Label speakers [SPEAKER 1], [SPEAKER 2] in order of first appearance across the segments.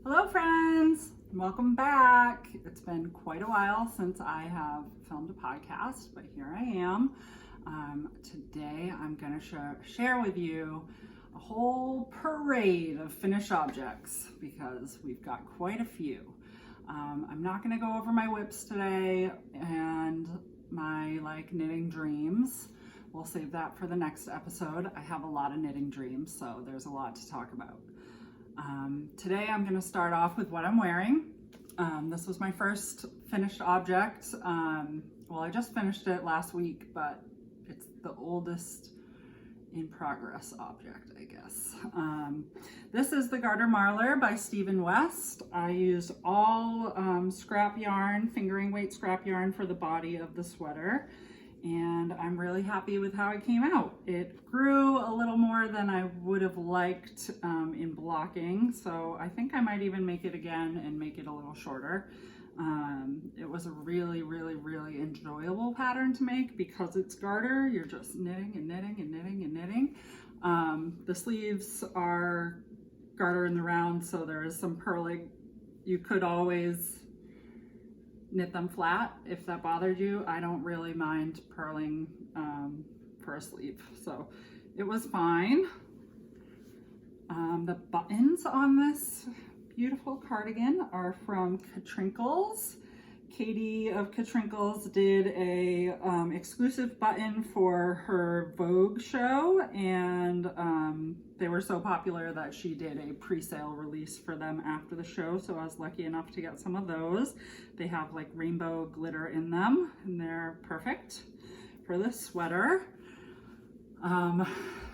[SPEAKER 1] Hello friends, welcome back. It's been quite a while since I have filmed a podcast, but here I am. Today I'm going to share with you a whole parade of finished objects because we've got quite a few. I'm not going to go over my whips today and my knitting dreams. We'll save that for the next episode. I have a lot of knitting dreams, so there's a lot to talk about. Today I'm going to start off with what I'm wearing. This was my first finished object. Well, I just finished it last week, but it's the oldest in progress object, I guess. This is the Garter Marler by Stephen West. I used all scrap yarn, fingering weight scrap yarn for the body of the sweater. And I'm really happy with how it came out. It grew a little more than I would have liked in blocking, so I think I might even make it again and make it a little shorter. It was a really enjoyable pattern to make because it's garter. You're just knitting and knitting and knitting and knitting. The sleeves are garter in the round, so there is some purling. You could always knit them flat if that bothered you. I don't really mind purling for a sleeve, so it was fine. The buttons on this beautiful cardigan are from Katrinkles. Katie of Katrinkles did a exclusive button for her Vogue show, and they were so popular that she did a pre-sale release for them after the show, so I was lucky enough to get some of those. They have rainbow glitter in them, and they're perfect for this sweater.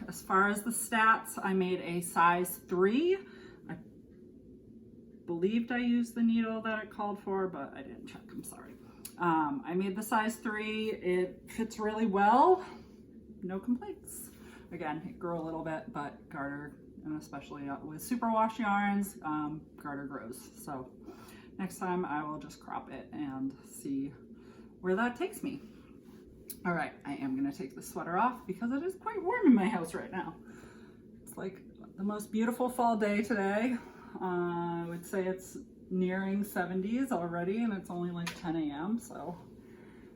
[SPEAKER 1] As far as the stats, I made a size 3. I believed I used the needle that it called for, but I didn't check, I'm sorry. I made the size 3. It fits really well, no complaints. Again, it grew a little bit, but garter, and especially with superwash yarns, garter grows. So next time I will just crop it and see where that takes me. All right, I am gonna take the sweater off because it is quite warm in my house right now. It's like the most beautiful fall day today. I would say it's nearing 70s already, and it's only 10 a.m. so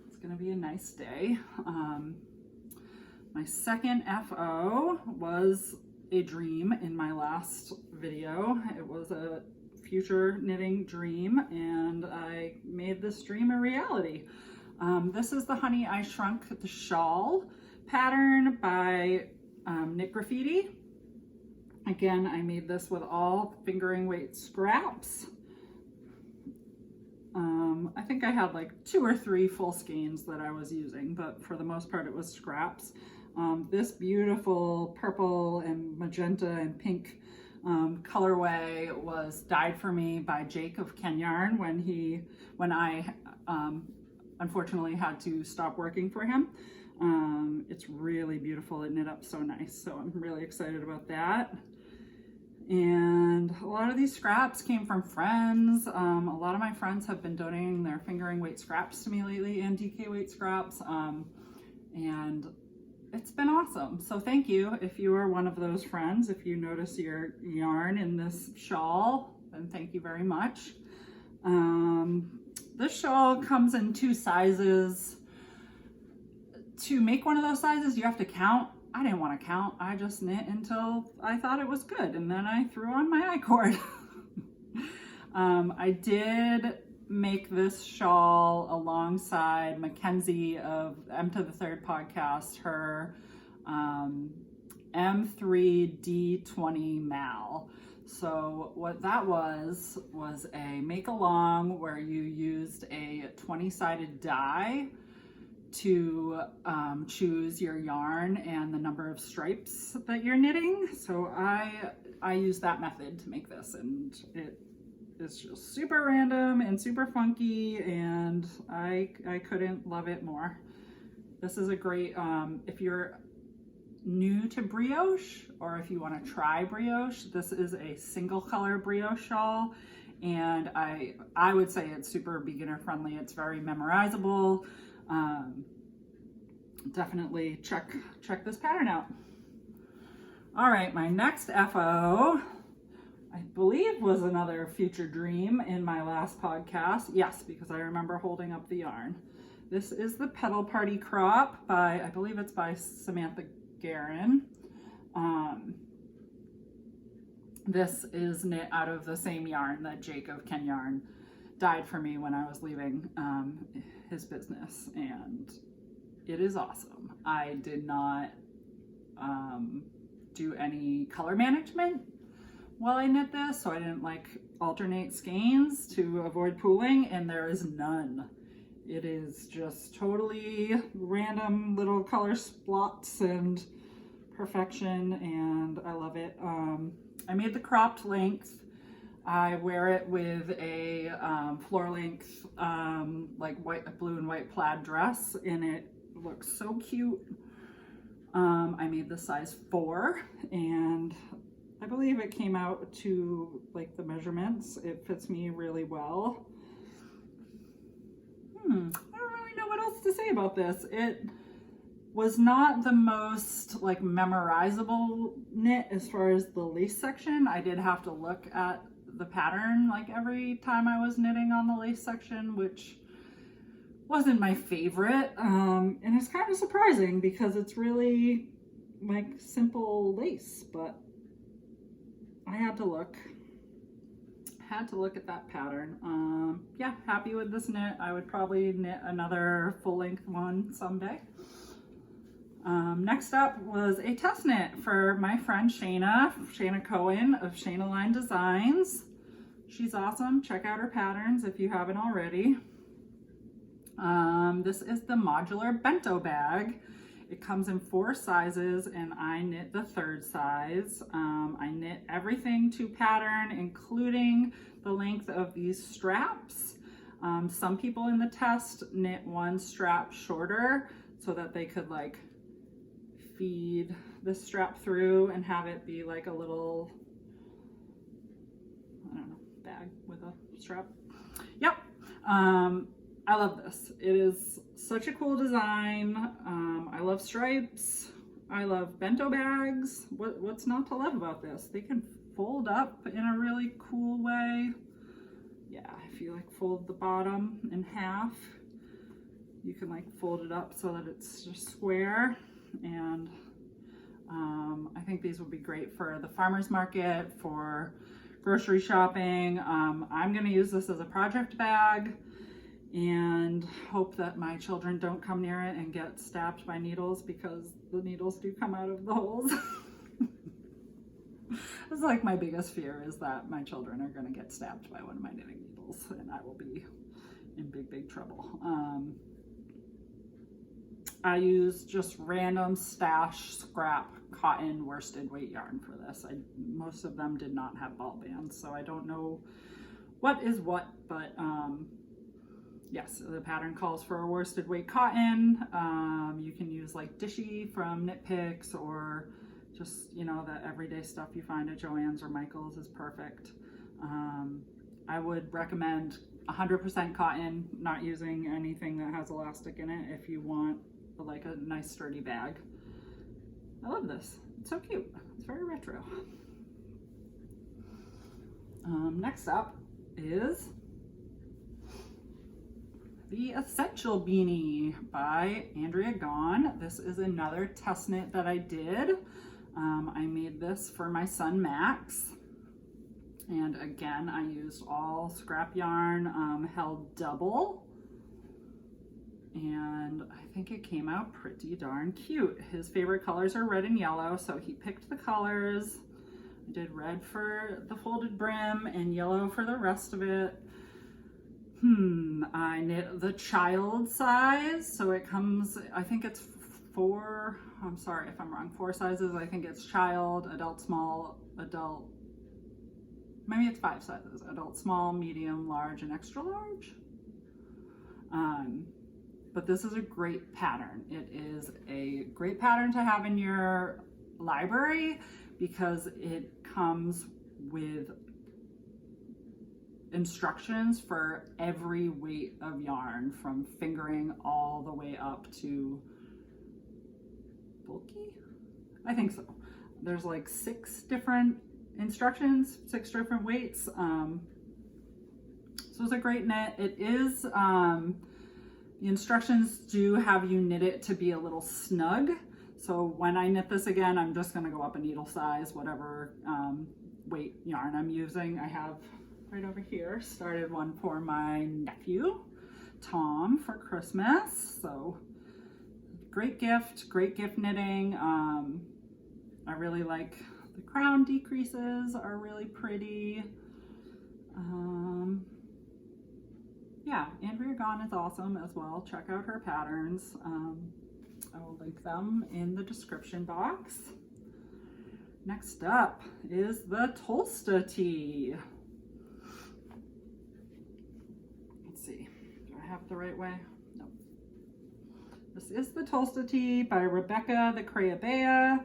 [SPEAKER 1] it's gonna be a nice day. My second FO was a dream in my last video. It was a future knitting dream, and I made this dream a reality. This is the Honey I Shrunk the Shawl pattern by KnitGraffiti. Again, I made this with all fingering weight scraps. I think I had 2 or 3 full skeins that I was using, but for the most part it was scraps. This beautiful purple and magenta and pink colorway was dyed for me by Jake of KenYarn when I unfortunately had to stop working for him. It's really beautiful. It knit up so nice, so I'm really excited about that. And a lot of these scraps came from friends. A lot of my friends have been donating their fingering weight scraps to me lately, and DK weight scraps, and it's been awesome. So thank you if you are one of those friends. If you notice your yarn in this shawl, then thank you very much. This shawl comes in 2 sizes. To make one of those sizes, you have to count. I didn't want to count. I just knit until I thought it was good, and then I threw on my I-cord. I did make this shawl alongside Mackenzie of Emtothethird podcast, her M3D20 Mal. So what that was a make along where you used a 20-sided die to choose your yarn and the number of stripes that you're knitting. So I used that method to make this, and it's just super random and super funky, and I couldn't love it more. This is a great, if you're new to brioche, or if you want to try brioche, this is a single color brioche shawl, and I would say it's super beginner friendly. It's very memorizable. Definitely check this pattern out. All right, my next FO, I believe was another future dream in my last podcast. Yes, because I remember holding up the yarn. This is the Petal Party Crop by, I believe it's by Samantha Guerin. This is knit out of the same yarn that Jake of KenYarn dyed for me when I was leaving his business, and it is awesome. I did not do any color management while I knit this, so I didn't like alternate skeins to avoid pooling, and there is none. It is just totally random little color splots and perfection, and I love it. I made the cropped length. I wear it with a floor length like blue and white plaid dress, and it looks so cute. I made the size 4, and I believe it came out to like the measurements. It fits me really well. I don't really know what else to say about this. It was not the most like memorizable knit as far as the lace section. I did have to look at the pattern like every time I was knitting on the lace section, which wasn't my favorite. And it's kind of surprising because it's really like simple lace, but I had to look at that pattern. Yeah, happy with this knit. I would probably knit another full length one someday. Next up was a test knit for my friend Shana Cohen of ShanaLines Designs. She's awesome. Check out her patterns if you haven't already. This is the Modular Bento bag. It comes in 4 sizes, and I knit the 3rd size. I knit everything to pattern, including the length of these straps. Some people in the test knit one strap shorter so that they could like feed the strap through and have it be like a little, I don't know, bag with a strap. Yep. I love this. It is such a cool design. I love stripes. I love bento bags. What's not to love about this? They can fold up in a really cool way. Yeah, if you like fold the bottom in half, you can like fold it up so that it's just square. And I think these would be great for the farmer's market, for grocery shopping. I'm gonna use this as a project bag and hope that my children don't come near it and get stabbed by needles, because the needles do come out of the holes. It's like my biggest fear is that my children are gonna get stabbed by one of my knitting needles, and I will be in big trouble. I use just random stash scrap cotton worsted weight yarn for this. Most of them did not have ball bands, so I don't know what is what, but yes, the pattern calls for a worsted weight cotton. You can use like Dishy from Knit Picks, or just, you know, the everyday stuff you find at Joann's or Michael's is perfect. I would recommend 100% cotton, not using anything that has elastic in it if you want like a nice sturdy bag. I love this. It's so cute. It's very retro. Next up is the Essential Beanie by Andrea Gaughan. This is another test knit that I did. I made this for my son Max, and again I used all scrap yarn, held double, and I think it came out pretty darn cute. His favorite colors are red and yellow, so he picked the colors. I did red for the folded brim and yellow for the rest of it. I knit the child size, so it comes, I think it's 4, I'm sorry if I'm wrong, 4 sizes. I think it's child, adult small, adult, maybe it's 5 sizes, adult small, medium, large, and extra large. But this is a great pattern. It is a great pattern to have in your library because it comes with instructions for every weight of yarn, from fingering all the way up to bulky. I think so. There's like 6 different instructions, 6 different weights. So it's a great knit. It is, the instructions do have you knit it to be a little snug. So when I knit this again, I'm just gonna go up a needle size, whatever weight yarn I'm using. I have right over here, started one for my nephew, Tom, for Christmas. So great gift knitting. I really like the crown decreases, are really pretty. Yeah, Andrea Gaughan is awesome as well. Check out her patterns. I will link them in the description box. Next up is the Tolsta tee. Let's see, do I have it the right way? No. This is the Tolsta tee by Rebecca the CreaBea.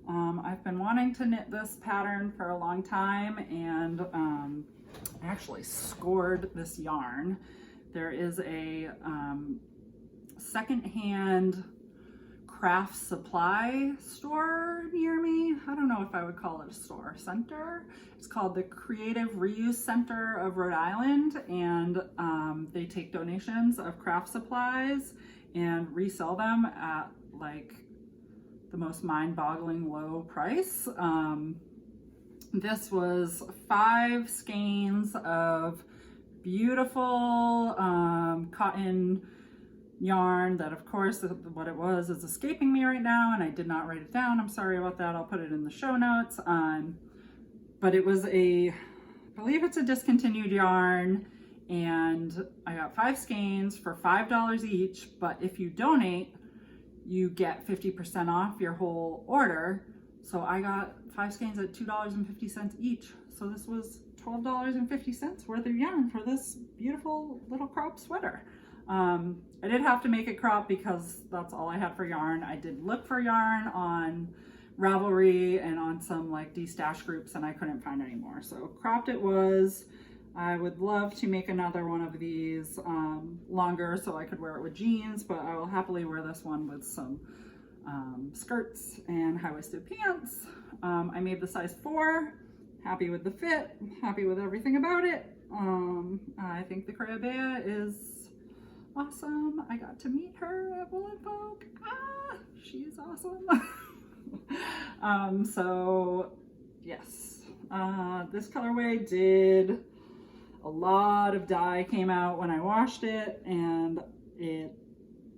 [SPEAKER 1] I've been wanting to knit this pattern for a long time, and I actually scored this yarn. There is a secondhand craft supply store near me. I don't know if I would call it a store, center. It's called the Creative Reuse Center of Rhode Island, and they take donations of craft supplies and resell them at like the most mind-boggling low price. This was 5 skeins of beautiful cotton yarn that, of course, what it was is escaping me right now, and I did not write it down. I'm sorry about that. I'll put it in the show notes. But it was I believe it's a discontinued yarn, and I got 5 skeins for $5 each, but if you donate, you get 50% off your whole order. So I got 5 skeins at $2.50 each. So this was $12.50 worth of yarn for this beautiful little crop sweater. I did have to make it crop because that's all I had for yarn. I did look for yarn on Ravelry and on some like de-stash groups, and I couldn't find any more. So cropped it was. I would love to make another one of these longer so I could wear it with jeans, but I will happily wear this one with some skirts and high-waisted pants. I made the size 4, happy with the fit, happy with everything about it. I think the CreaBea is awesome. I got to meet her at Wool and Folk. She's awesome. So yes, this colorway did a lot of dye came out when I washed it, and it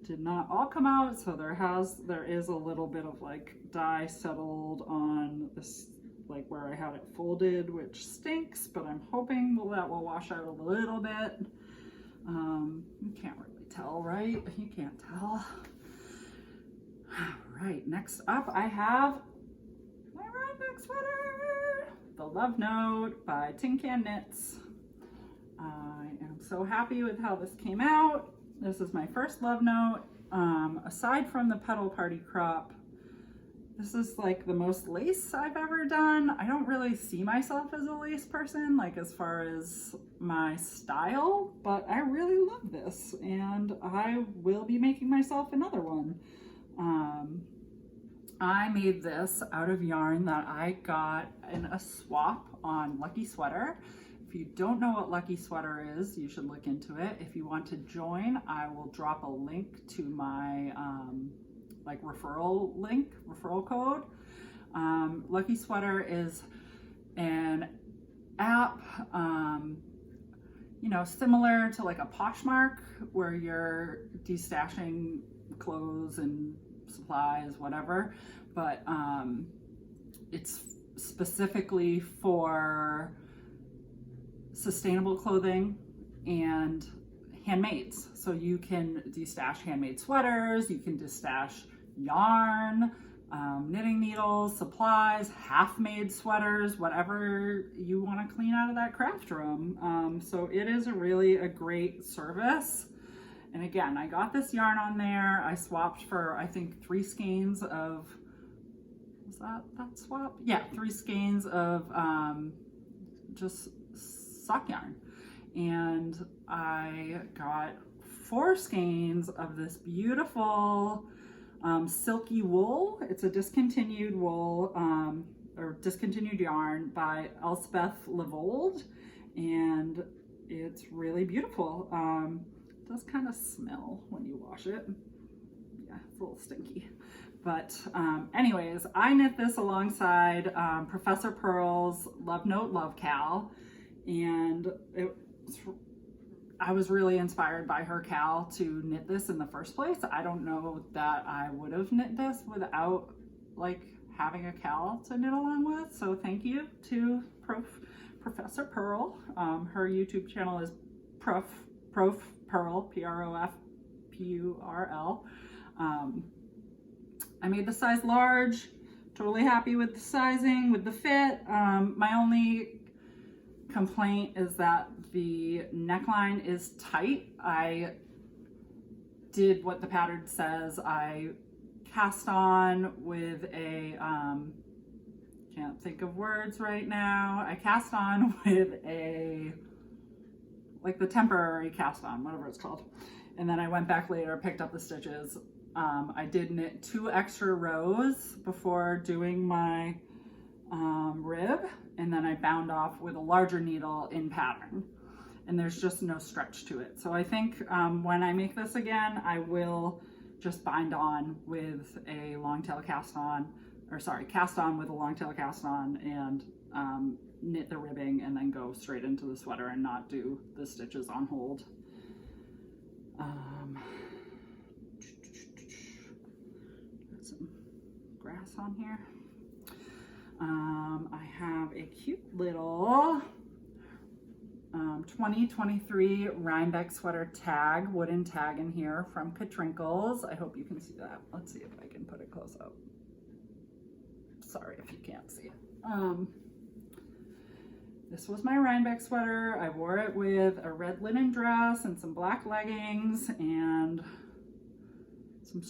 [SPEAKER 1] did not all come out, so there is a little bit of like dye settled on this, like where I had it folded, which stinks, but I'm hoping that will wash out a little bit. You can't really tell, right? You can't tell. All right, next up I have my Rhinebeck sweater, the Love Note by TinCanKnits. I am so happy with how this came out. This is my first Love Note. Aside from the Petal Party crop, this is like the most lace I've ever done. I don't really see myself as a lace person, like as far as my style, but I really love this, and I will be making myself another one. I made this out of yarn that I got in a swap on Lucky Sweater. If you don't know what Lucky Sweater is, you should look into it. If you want to join, I will drop a link to my like referral code. Lucky Sweater is an app, you know, similar to like a Poshmark, where you're destashing clothes and supplies, whatever, but it's specifically for sustainable clothing and handmaids. So you can destash handmade sweaters, you can destash yarn, knitting needles, supplies, half-made sweaters, whatever you want to clean out of that craft room. So it is really a great service. And again, I got this yarn on there. I swapped for, I think, 3 skeins of, was that swap? Yeah, 3 skeins of just sock yarn. And I got 4 skeins of this beautiful silky wool. It's a discontinued wool. or discontinued yarn by Elsebeth Lavold, and it's really beautiful. It does kind of smell when you wash it. Yeah, it's a little stinky. But anyways, I knit this alongside Professor Pearl's Love Note Love KAL, and I was really inspired by her KAL to knit this in the first place. I don't know that I would have knit this without like having a KAL to knit along with. So thank you to Professor Pearl. Her YouTube channel is Profpurl, Profpurl. I made the size large, totally happy with the sizing, with the fit. My only complaint is that the neckline is tight. I did what the pattern says. I cast on with a, can't think of words right now. I cast on with a, like the temporary cast on, whatever it's called. And then I went back later, picked up the stitches. I did knit 2 extra rows before doing my rib, and then I bound off with a larger needle in pattern, and there's just no stretch to it. So I think when I make this again, I will just bind on with a long tail cast on, or sorry, cast on with a long tail cast on, and knit the ribbing and then go straight into the sweater and not do the stitches on hold. Got some grass on here. I have a cute little 2023 Rhinebeck sweater tag, wooden tag in here from Katrinkles. I hope you can see that. Let's see if I can put it close up. Sorry if you can't see it. This was my Rhinebeck sweater. I wore it with a red linen dress and some black leggings and some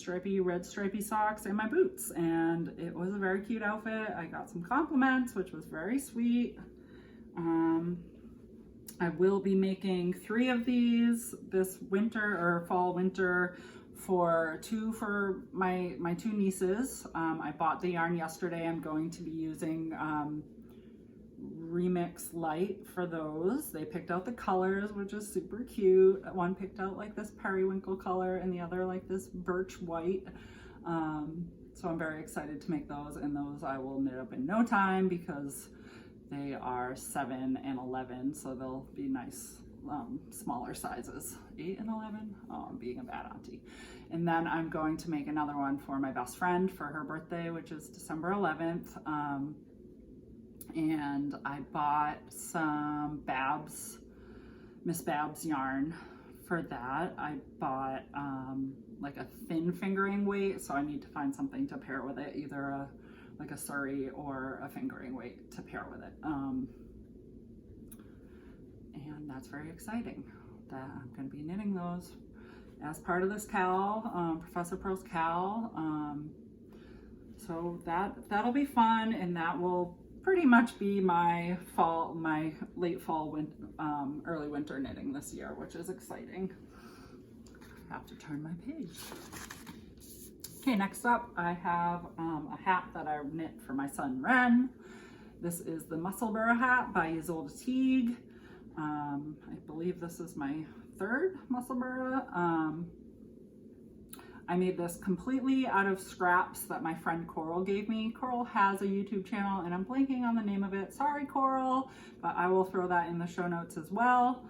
[SPEAKER 1] red stripy socks and my boots, and it was a very cute outfit. I got some compliments, which was very sweet. I will be making 3 of these this winter or fall winter, for 2 for my 2 nieces. I bought the yarn yesterday. I'm going to be using Remix Light for those. They picked out the colors, which is super cute. One picked out like this periwinkle color and the other like this birch white. So I'm very excited to make those, and those I will knit up in no time because they are 7 and 11, so they'll be nice smaller sizes. 8 and 11? Oh, I'm being a bad auntie. And then I'm going to make another one for my best friend for her birthday, which is December 11th. And I bought some Miss Babs yarn for that. I bought like a thin fingering weight, so I need to find something to pair with it, either like a Surrey or a fingering weight to pair with it. And that's very exciting that I'm going to be knitting those as part of this KAL, Professor Pearl's KAL. So that'll be fun, and that will pretty much be my late fall, early winter knitting this year, which is exciting. I have to turn my page. Okay, next up I have a hat that I knit for my son Ren. This is the Musselburgh hat by Ysolda Teague. I believe this is my 3rd Musselburgh. I made this completely out of scraps that my friend Coral gave me. Coral has a YouTube channel and I'm blanking on the name of it. Sorry, Coral, but I will throw that in the show notes as well.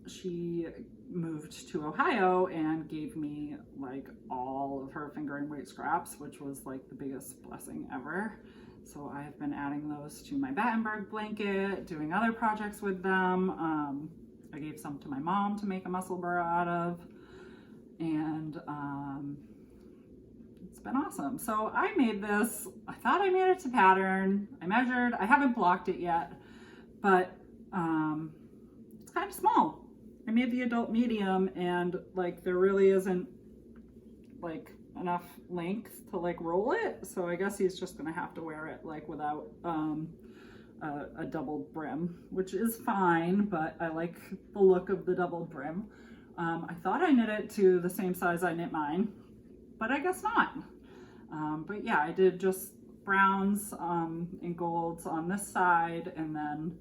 [SPEAKER 1] She moved to Ohio and gave me like all of her fingering weight scraps, which was like the biggest blessing ever. So I've been adding those to my Battenberg blanket, doing other projects with them. I gave some to my mom to make a Musselburgh out of, and it's been awesome. So I made this, I thought I made it to pattern. I measured, I haven't blocked it yet, but it's kind of small. I made the adult medium, and like there really isn't like enough length to like roll it, so I guess he's just gonna have to wear it like without a doubled brim, which is fine, but I like the look of the doubled brim. I thought I knit it to the same size I knit mine, but I guess not. But yeah, I did just browns and golds on this side, and then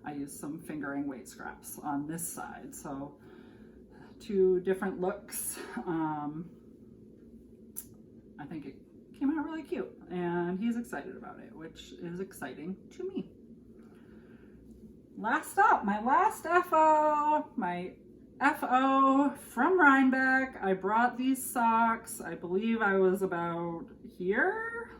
[SPEAKER 1] I used some fingering weight scraps on this side. So 2 different looks. I think it came out really cute, and he's excited about it, which is exciting to me. Last up, my last FO, my FO from Rhinebeck. I brought these socks. I believe I was about here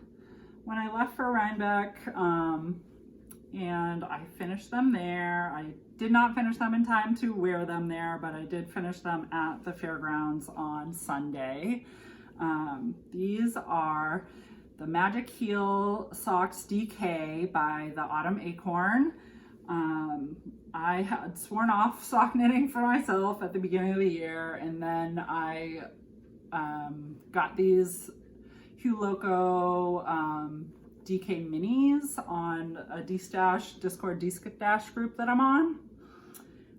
[SPEAKER 1] when I left for Rhinebeck, and I finished them there. I did not finish them in time to wear them there, but I did finish them at the fairgrounds on Sunday. These are the Magic Heel Socks DK by the Autumn Acorn. I had sworn off sock knitting for myself at the beginning of the year, and then I got these Hue Loco DK minis on a Discord D-Stash group that I'm on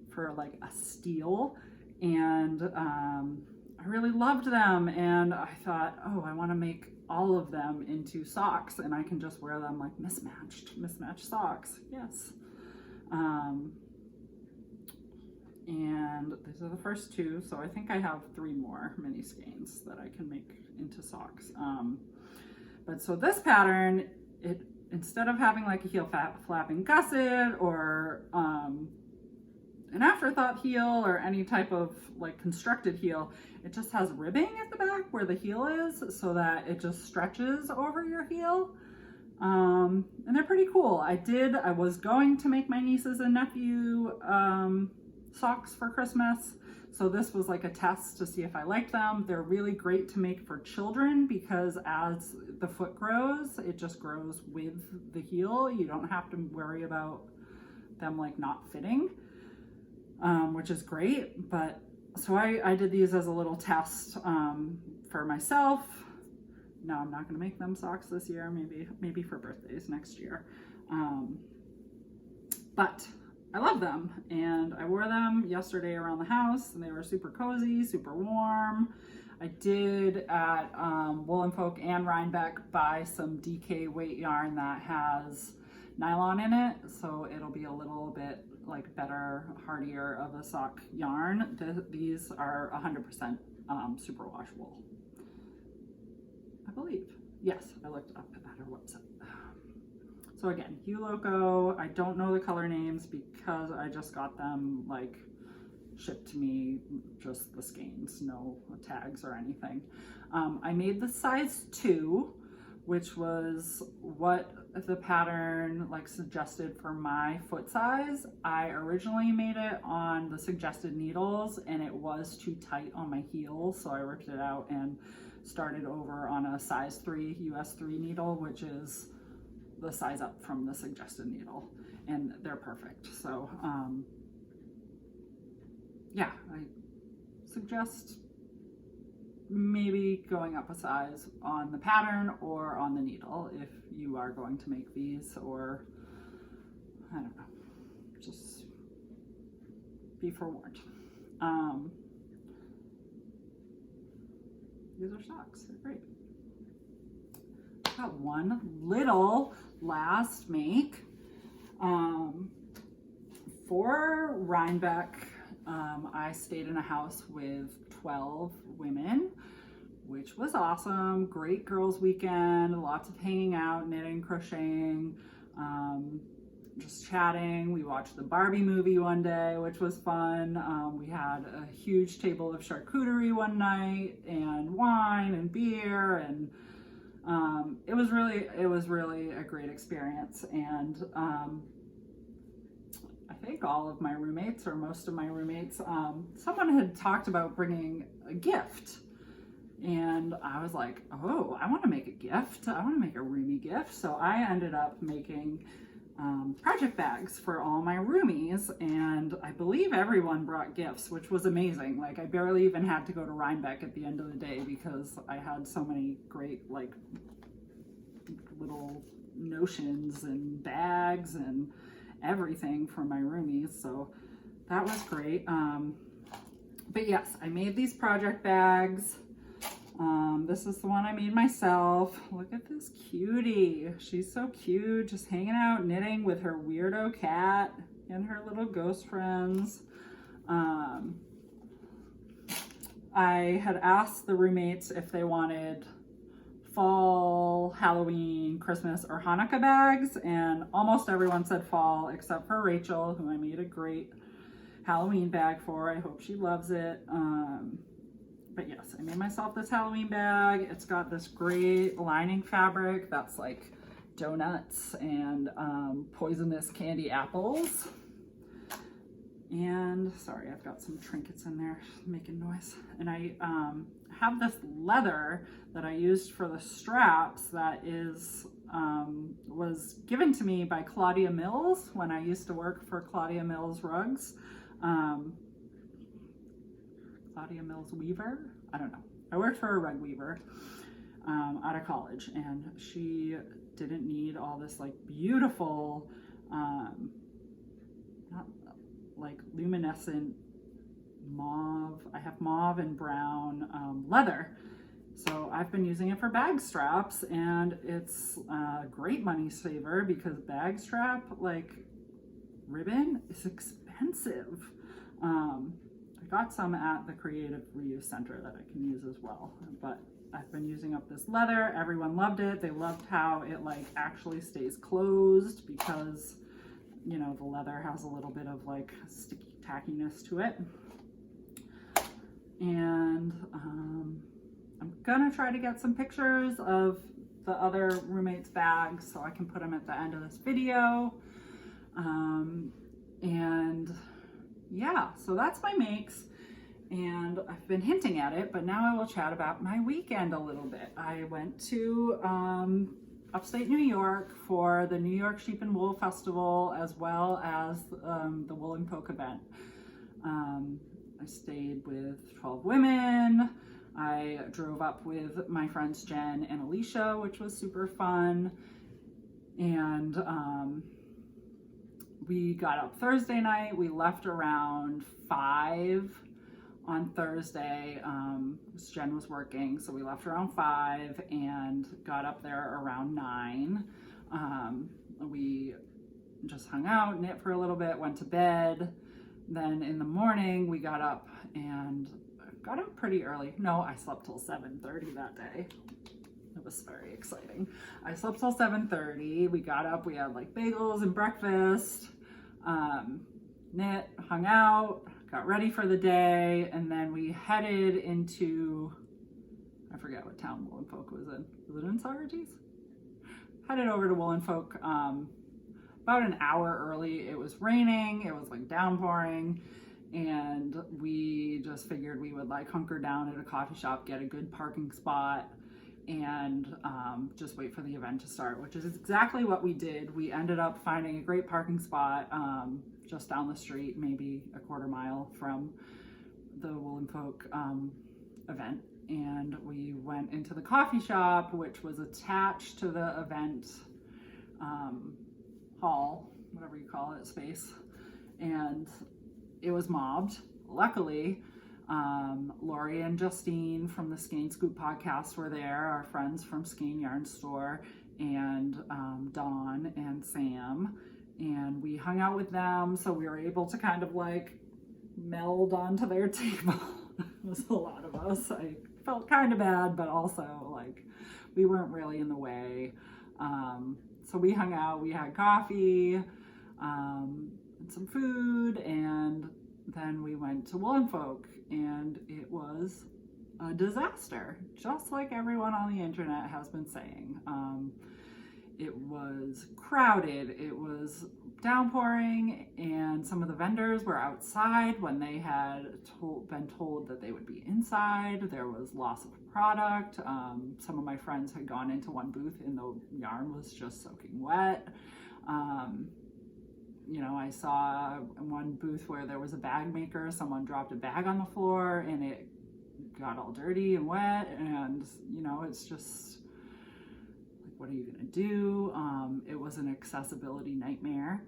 [SPEAKER 1] for like a steal, and I really loved them, and I thought, oh, I want to make all of them into socks, and I can just wear them like mismatched socks. Yes. And these are the first 2, so I think I have 3 more mini skeins that I can make into socks. But so this pattern, it instead of having like a heel flapping gusset or an afterthought heel or any type of like constructed heel, it just has ribbing at the back where the heel is, so that it just stretches over your heel. And they're pretty cool. I was going to make my nieces and nephew socks for Christmas, so this was like a test to see if I liked them. They're really great to make for children because as the foot grows, it just grows with the heel. You don't have to worry about them like not fitting, which is great. But so I did these as a little test for myself. No, I'm not going to make them socks this year, maybe for birthdays next year. But I love them, and I wore them yesterday around the house, and they were super cozy, super warm. I did at Wool & Folk and Rhinebeck buy some DK weight yarn that has nylon in it, so it'll be a little bit like better, hardier of a sock yarn. These are 100% superwash wool, I believe. Yes, I looked up at her website. So again, Hue Loco, I don't know the color names because I just got them like shipped to me, just the skeins, no tags or anything. I made the size 2, which was what the pattern like suggested for my foot size. I originally made it on the suggested needles and it was too tight on my heel, so I ripped it out and started over on a size 3 US 3 needle, which is the size up from the suggested needle, and they're perfect. So yeah, I suggest maybe going up a size on the pattern or on the needle if you are going to make these, or I don't know, just be forewarned. These are socks, they're great. Got one little last make for Rhinebeck. I stayed in a house with 12 women, which was awesome. Great girls weekend, lots of hanging out, knitting, crocheting, just chatting. We watched the Barbie movie one day, which was fun. We had a huge table of charcuterie one night, and wine and beer, and it was really a great experience. And I think all of my roommates, or most of my roommates, someone had talked about bringing a gift, and I was like, oh, I want to make a gift. I want to make a roomie gift. So I ended up making project bags for all my roomies, and I believe everyone brought gifts, which was amazing. Like, I barely even had to go to Rhinebeck at the end of the day because I had so many great like little notions and bags and everything for my roomies, so that was great. But yes, I made these project bags. This is the one I made myself. Look at this cutie. She's so cute, just hanging out knitting with her weirdo cat and her little ghost friends. I had asked the roommates if they wanted fall, Halloween, Christmas, or Hanukkah bags, and almost everyone said fall except for Rachel, who I made a great Halloween bag for. I hope she loves it. But yes, I made myself this Halloween bag. It's got this great lining fabric that's like donuts and poisonous candy apples. And sorry, I've got some trinkets in there making noise. And I have this leather that I used for the straps that is was given to me by Claudia Mills when I used to work for Claudia Mills Rugs. Claudia Mills Weaver? I don't know. I worked for a rug weaver out of college, and she didn't need all this like beautiful, not like luminescent mauve. I have mauve and brown leather. So I've been using it for bag straps, and it's a great money saver because bag strap like ribbon is expensive. I got some at the Creative Reuse Center that I can use as well, but I've been using up this leather. Everyone loved it. They loved how it like actually stays closed because, you know, the leather has a little bit of like sticky tackiness to it. And I'm gonna try to get some pictures of the other roommates' bags so I can put them at the end of this video. And yeah, so that's my makes, and I've been hinting at it, but now I will chat about my weekend a little bit. I went to upstate New York for the New York Sheep and Wool Festival, as well as the Wool and Folk event. I stayed with 12 women. I drove up with my friends Jen and Alicia, which was super fun. And we got up Thursday night. We left around 5 on Thursday. Jen was working, so we left around 5 and got up there around 9. We just hung out, knit for a little bit, went to bed. Then in the morning, we got up and got up pretty early. No, I slept till 7:30 that day. It was very exciting. I slept till 7:30. We got up, we had like bagels and breakfast, knit, hung out, got ready for the day, and then we headed into, I forget what town Wool and Folk was in. Was it in Socrates? Headed over to Wool and Folk about an hour early. It was raining, it was like downpouring, and we just figured we would like hunker down at a coffee shop, get a good parking spot, and just wait for the event to start, which is exactly what we did. We ended up finding a great parking spot just down the street, maybe a quarter mile from the Wool and Folk event. And we went into the coffee shop, which was attached to the event hall, whatever you call it, space. And it was mobbed. Luckily, Lori and Justine from the Skein Scoop podcast were there, our friends from KenYarn store, and Dawn and Sam, and we hung out with them, so we were able to kind of like meld onto their table. It was a lot of us. I felt kind of bad, but also like we weren't really in the way. So we hung out, we had coffee, and some food, and then we went to Wool and Folk, and it was a disaster, just like everyone on the internet has been saying. It was crowded, it downpouring, and some of the vendors were outside when they had been told that they would be inside. There was loss of product. Some of my friends had gone into one booth and the yarn was just soaking wet. You know, I saw one booth where there was a bag maker, someone dropped a bag on the floor and it got all dirty and wet, and you know, it's just like, what are you gonna do? It was an accessibility nightmare,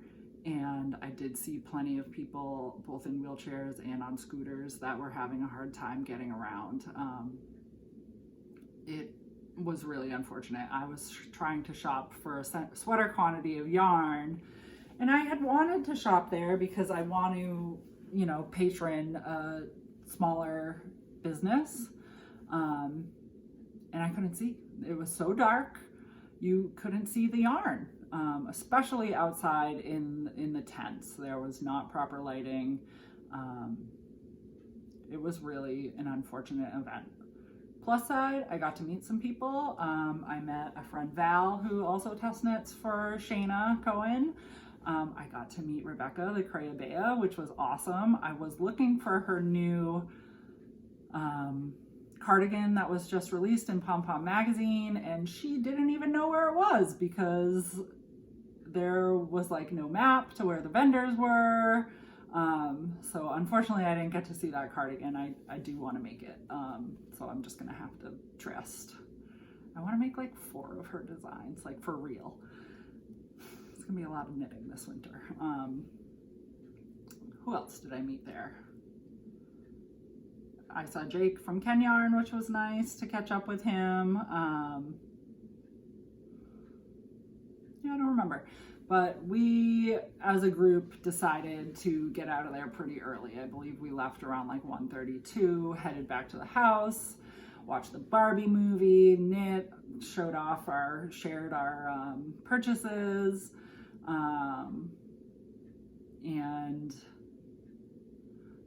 [SPEAKER 1] and I did see plenty of people both in wheelchairs and on scooters that were having a hard time getting around. it was really unfortunate. I was trying to shop for a sweater quantity of yarn, and I had wanted to shop there because I want to, you know, patron a smaller business, and I couldn't see. It was so dark, you couldn't see the yarn, especially outside in the tents. There was not proper lighting. It was really an unfortunate event. Plus side, I got to meet some people. I met a friend, Val, who also test knits for Gaughan. I got to meet Rebecca, the CreaBea, which was awesome. I was looking for her new cardigan that was just released in Pom Pom magazine, and she didn't even know where it was because there was like no map to where the vendors were. So unfortunately I didn't get to see that cardigan. I do want to make it, so I'm just gonna have to trust. I want to make like 4 of her designs, like for real. It's gonna be a lot of knitting this winter. Who else did I meet there? I saw Jake from KenYarn, which was nice to catch up with him. Yeah, I don't remember. But we, as a group, decided to get out of there pretty early. I believe we left around like 1:32, headed back to the house, watched the Barbie movie, knit, shared our purchases, and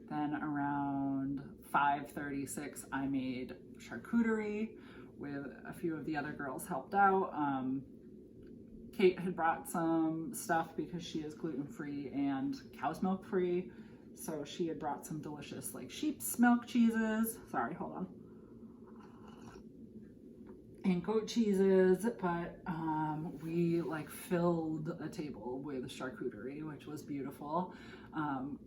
[SPEAKER 1] then around 5:36, I made charcuterie with a few of the other girls helped out. Kate had brought some stuff because she is gluten-free and cow's milk free. So she had brought some delicious like sheep's milk cheeses. Sorry, hold on. And goat cheeses, but we like filled a table with charcuterie, which was beautiful.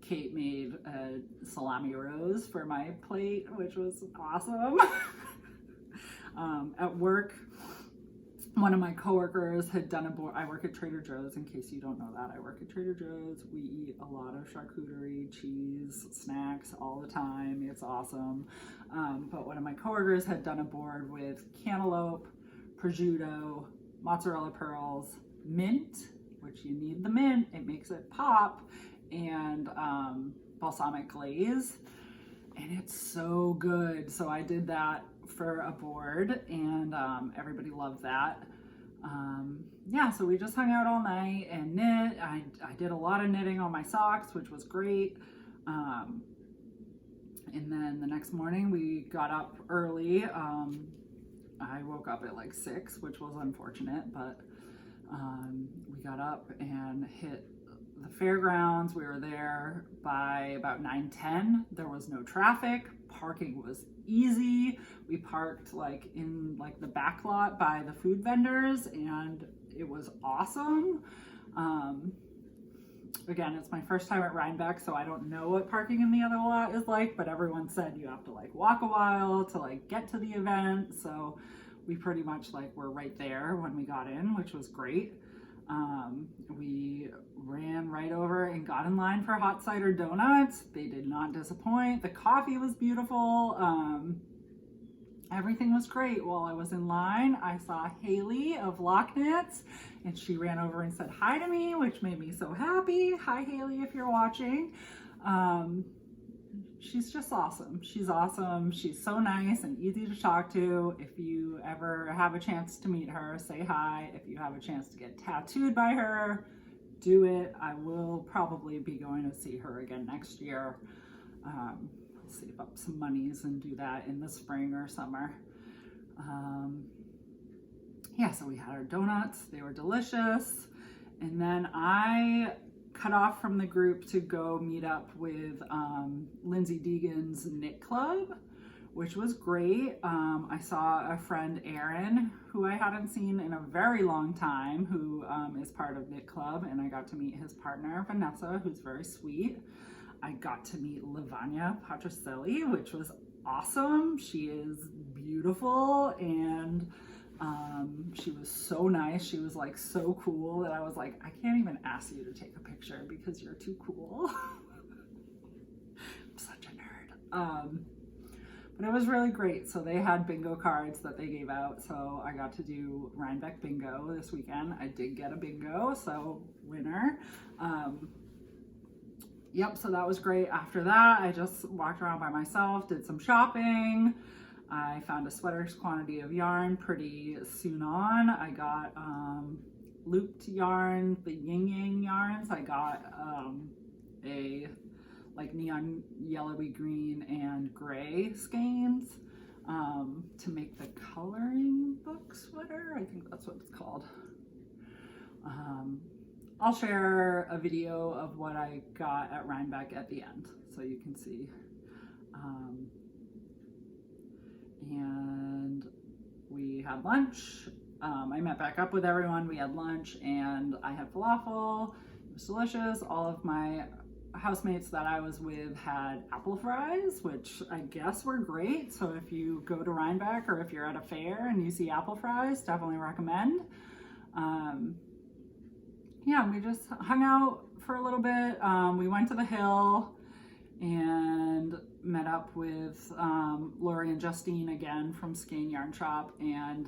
[SPEAKER 1] Kate made a salami rose for my plate, which was awesome. At work, one of my coworkers had done a board. I work at Trader Joe's, in case you don't know that. I work at Trader Joe's. We eat a lot of charcuterie, cheese, snacks all the time. It's awesome. But one of my coworkers had done a board with cantaloupe, prosciutto, mozzarella pearls, mint, which you need the mint, it makes it pop, and balsamic glaze. And it's so good. So I did that for a board, and everybody loved that. Yeah, so we just hung out all night and knit. I did a lot of knitting on my socks, which was great. And then the next morning we got up early. I woke up at like 6, which was unfortunate, but we got up and hit the fairgrounds. We were there by about 9:10. There was no traffic. Parking was easy. We parked like in like the back lot by the food vendors, and it was awesome. Again, it's my first time at Rhinebeck, so I don't know what parking in the other lot is like, but everyone said you have to like walk a while to like get to the event. So we pretty much like were right there when we got in, which was great. We ran right over and got in line for hot cider donuts. They did not disappoint. The coffee was beautiful. Everything was great. While I was in line, I saw Haley of Lock Knits, and she ran over and said hi to me, which made me so happy. Hi, Haley, if you're watching. She's just awesome. She's awesome. She's so nice and easy to talk to. If you ever have a chance to meet her, say hi. If you have a chance to get tattooed by her, do it. I will probably be going to see her again next year. I'll save up some monies and do that in the spring or summer. Yeah, so we had our donuts. They were delicious. And then I cut off from the group to go meet up with Lindsay Deegan's Knit Club, which was great. I saw a friend, Erin, who I hadn't seen in a very long time, who is part of Knit Club, and I got to meet his partner, Vanessa, who's very sweet. I got to meet Lavanya Patricelli, which was awesome. She is beautiful, and she was so nice. She was like so cool that I was like, I can't even ask you to take a picture because you're too cool. I'm such a nerd. But it was really great. So they had bingo cards that they gave out. So I got to do Rhinebeck bingo this weekend. I did get a bingo, so winner. Yep, so that was great. After that, I just walked around by myself, did some shopping. I found a sweater's quantity of yarn pretty soon on. I got looped yarn, the yin yang yarns. I got a like neon yellowy green and gray skeins to make the coloring book sweater. I think that's what it's called. I'll share a video of what I got at Rhinebeck at the end so you can see. And we had lunch. I met back up with everyone. We had lunch and I had falafel. It was delicious. All of my housemates that I was with had apple fries, which I guess were great. So if you go to Rhinebeck or if you're at a fair and you see apple fries, definitely recommend. Yeah, we just hung out for a little bit. We went to the hill and met up with Lori and Justine again from Skein Yarn Shop and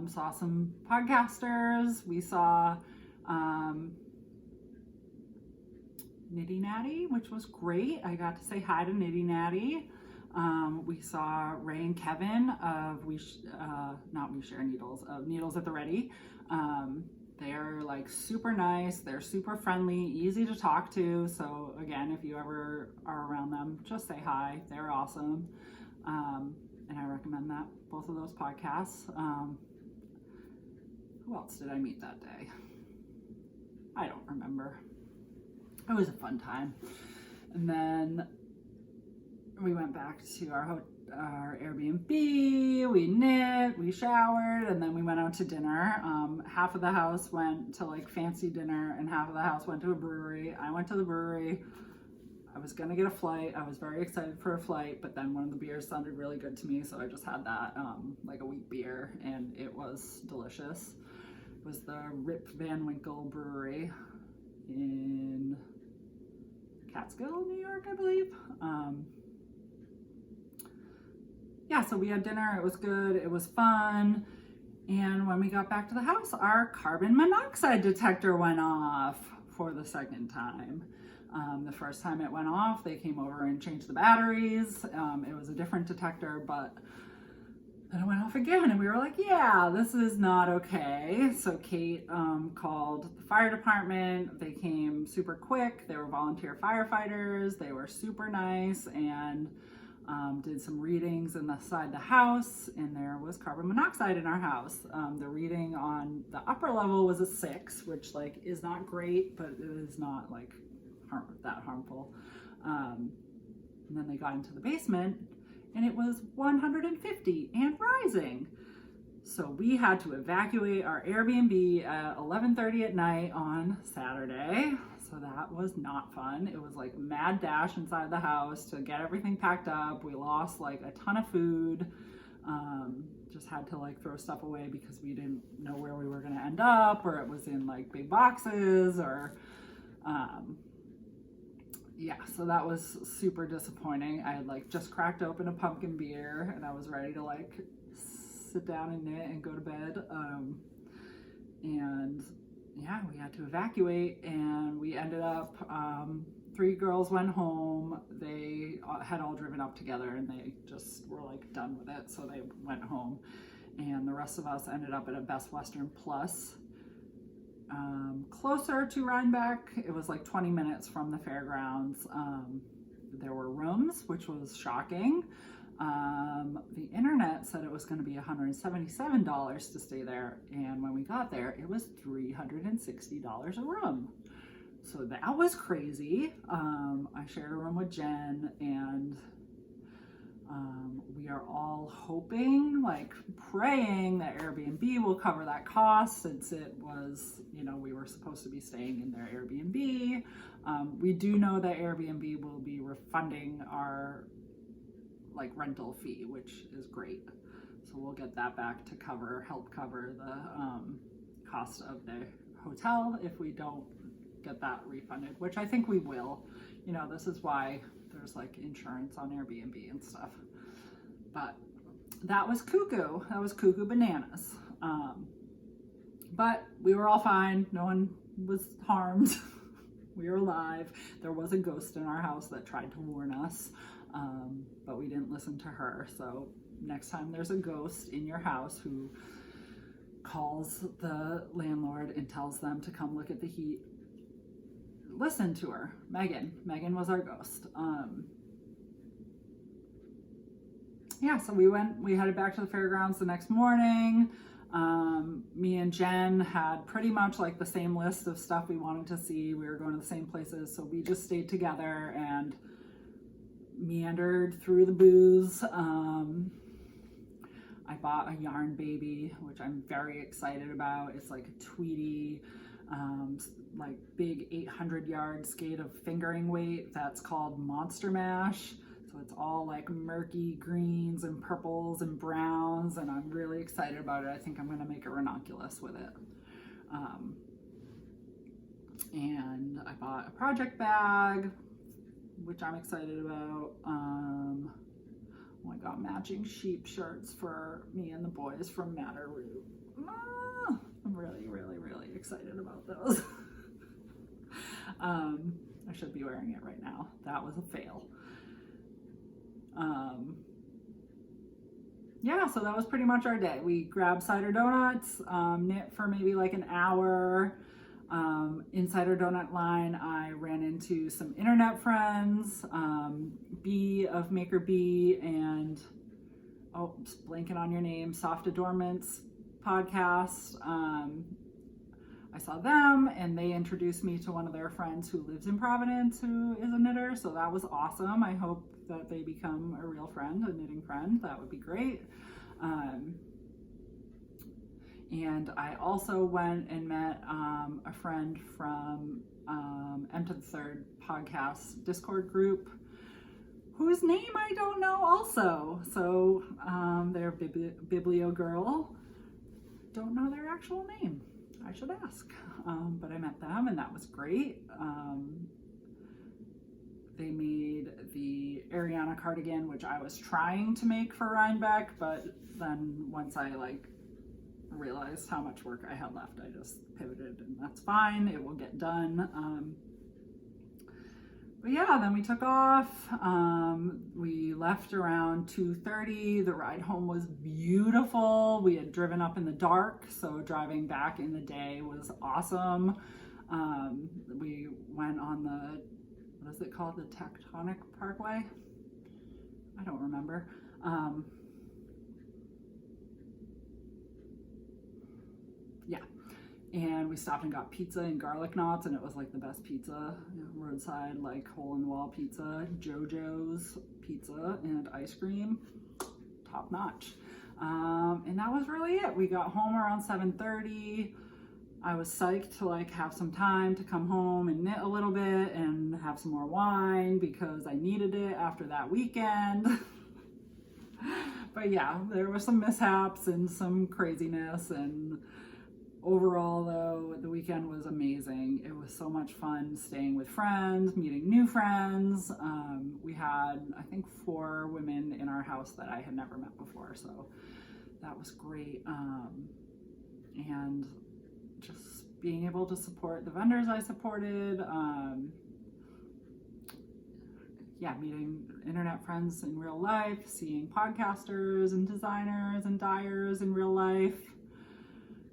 [SPEAKER 1] saw some podcasters. We saw Nitty Natty, which was great. I got to say hi to Nitty Natty. We saw Ray and Kevin of not We Share Needles, of Needles at the Ready. They're like super nice. They're super friendly, easy to talk to. So again, if you ever are around them, just say hi. They're awesome. And I recommend that, both of those podcasts. Who else did I meet that day? I don't remember. It was a fun time. And then we went back to our Airbnb, we knit, we showered, and then we went out to dinner. Half of the house went to like fancy dinner and half of the house went to a brewery. I went to the brewery. I was gonna get a flight. I was very excited for a flight, but then one of the beers sounded really good to me, so I just had that, like a wheat beer, and it was delicious. It was the Rip Van Winkle Brewery in Catskill, New York, I believe. Yeah, so we had dinner. It was good. It was fun. And when we got back to the house, our carbon monoxide detector went off for the second time. The first time it went off, they came over and changed the batteries. It was a different detector, but then it went off again. And we were like, yeah, this is not okay. So Kate called the fire department. They came super quick. They were volunteer firefighters. They were super nice and did some readings inside the house, and there was carbon monoxide in our house. The reading on the upper level was a 6, which like is not great, but it is not like that harmful. And then they got into the basement and it was 150 and rising. So we had to evacuate our Airbnb at 11:30 at night on Saturday. So that was not fun. It was like a mad dash inside the house to get everything packed up. We lost like a ton of food. Just had to like throw stuff away because we didn't know where we were gonna end up, or it was in like big boxes, or yeah, so that was super disappointing. I had like just cracked open a pumpkin beer and I was ready to like sit down and knit and go to bed. And yeah, we had to evacuate, and we ended up, 3 girls went home. They had all driven up together and they just were like done with it. So they went home, and the rest of us ended up at a Best Western Plus, closer to Rhinebeck. It was like 20 minutes from the fairgrounds. There were rooms, which was shocking. The internet said it was going to be $177 to stay there, and when we got there it was $360 a room, so that was crazy. I shared a room with Jen, and we are all hoping, like praying, that Airbnb will cover that cost, since it was, you know, we were supposed to be staying in their Airbnb. We do know that Airbnb will be refunding our like rental fee, which is great. So we'll get that back to help cover the cost of the hotel if we don't get that refunded, which I think we will. You know, this is why there's like insurance on Airbnb and stuff. But that was cuckoo. That was cuckoo bananas. But we were all fine. No one was harmed. We were alive. There was a ghost in our house that tried to warn us, but we didn't listen to her. So next time there's a ghost in your house who calls the landlord and tells them to come look at the heat, listen to her. Megan was our ghost. Yeah, so we headed back to the fairgrounds the next morning. Me and Jen had pretty much like the same list of stuff we wanted to see. We were going to the same places, so we just stayed together and meandered through the booths. I bought a yarn baby, which I'm very excited about. It's like a tweedy, like big 800 yard skate of fingering weight that's called Monster Mash. So it's all like murky greens and purples and browns, and I'm really excited about it. I think I'm going to make a ranunculus with it. And I bought a project bag, which I'm excited about. I got matching sheep shirts for me and the boys from Matterroot. I'm really, really, really excited about those. I should be wearing it right now. That was a fail. Yeah, so that was pretty much our day. We grabbed cider donuts, knit for maybe like an hour. In Cider Donut line, I ran into some internet friends, Bee of Maker Bee and, oh, just blanking on your name, Soft Adornments podcast. I saw them and they introduced me to one of their friends who lives in Providence who is a knitter, so that was awesome. I hope that they become a real friend, a knitting friend. That would be great. And I also went and met a friend from Emtothethird podcast Discord group, whose name I don't know also. So they're Biblio Girl. Don't know their actual name. I should ask. But I met them and that was great. They made the Ariana cardigan, which I was trying to make for Rhinebeck, but then once I realized how much work I had left, I just pivoted, and that's fine. It will get done. But yeah, then we took off. We left around 2:30. The ride home was beautiful. We had driven up in the dark, so driving back in the day was awesome. We went on the, what is it called? The Tectonic Parkway? I don't remember. Yeah, and we stopped and got pizza and garlic knots, and it was like the best pizza, roadside, like hole-in-the-wall pizza, JoJo's pizza and ice cream, top notch. And that was really it. We got home around 7:30. I was psyched to have some time to come home and knit a little bit and have some more wine because I needed it after that weekend. But yeah, there were some mishaps and some craziness, and overall though, the weekend was amazing. It was so much fun staying with friends, meeting new friends. We had, I think, 4 women in our house that I had never met before, so that was great. And just being able to support the vendors I supported, yeah, meeting internet friends in real life, seeing podcasters and designers and dyers in real life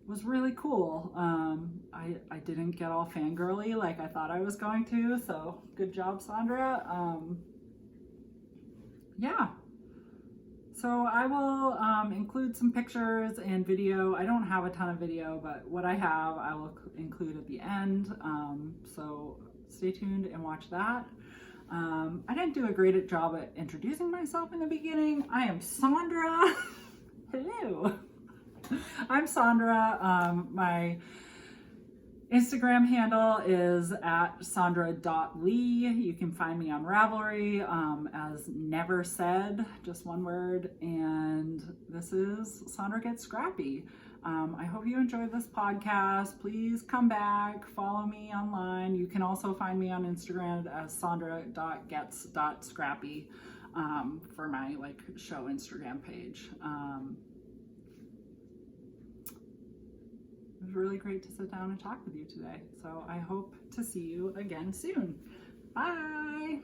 [SPEAKER 1] was really cool. I didn't get all fangirly like I thought I was going to, so good job, Sondra. Yeah. So I will include some pictures and video. I don't have a ton of video, but what I have I will include at the end. So stay tuned and watch that. I didn't do a great job at introducing myself in the beginning. I am Sondra. Hello. I'm Sondra. My Instagram handle is at sondra.lee. You can find me on Ravelry as Never Said, just one word. And this is Sondra Gets Scrappy. I hope you enjoyed this podcast. Please come back, follow me online. You can also find me on Instagram as sondra.gets.scrappy. for my like show Instagram page. It was really great to sit down and talk with you today. So I hope to see you again soon. Bye.